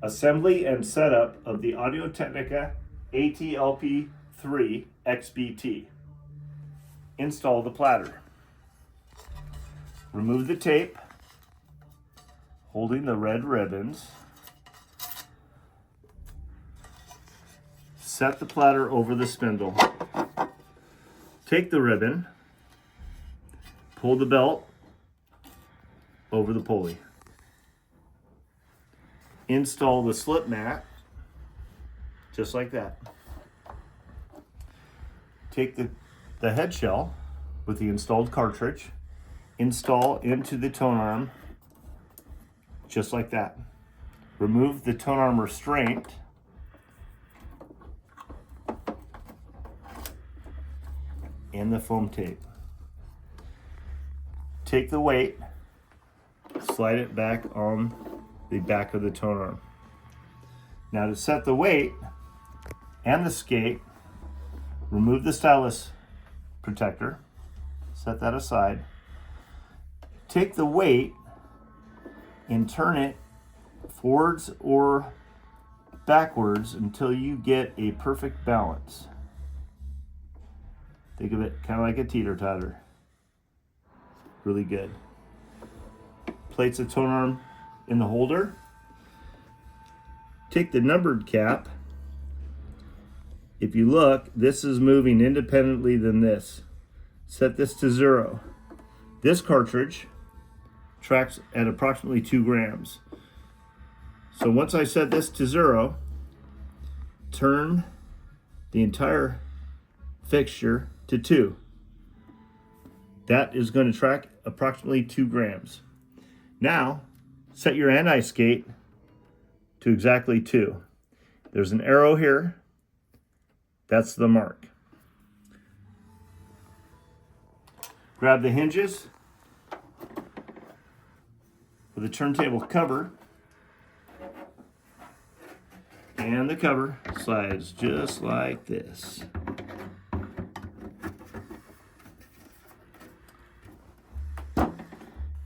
Assembly and setup of the Audio-Technica At-lp3bxt. Install the platter. Remove the tape, holding the red ribbons. Set the platter over the spindle. Take the ribbon, pull the belt over the pulley. Install the slip mat, just like that. Take the head shell with the installed cartridge, install into the tone arm, just like that. Remove the tone arm restraint, and the foam tape. Take the weight, slide it back on the back of the tone arm. Now to set the weight and the skate, remove the stylus protector, set that aside. Take the weight and turn it forwards or backwards until you get a perfect balance. Think of it kind of like a teeter-totter. Really good. Place the tone arm in the holder. Take the numbered cap. If you look, this is moving independently than this. Set this to 0. This cartridge tracks at approximately 2 grams. So once I set this to 0, turn the entire fixture to 2. That is going to track approximately 2 grams. Now, set your anti-skate to exactly 2. There's an arrow here. That's the mark. Grab the hinges with the turntable cover, and the cover slides just like this.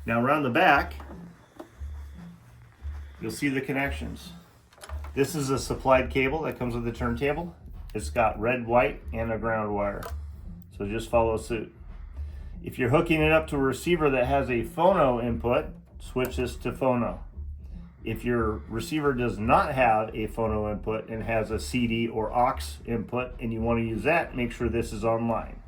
Now around the back, you'll see the connections. This is a supplied cable that comes with the turntable. It's got red, white, and a ground wire. So just follow suit. If you're hooking it up to a receiver that has a phono input, switch this to phono. If your receiver does not have a phono input and has a CD or aux input and you want to use that, make sure this is online.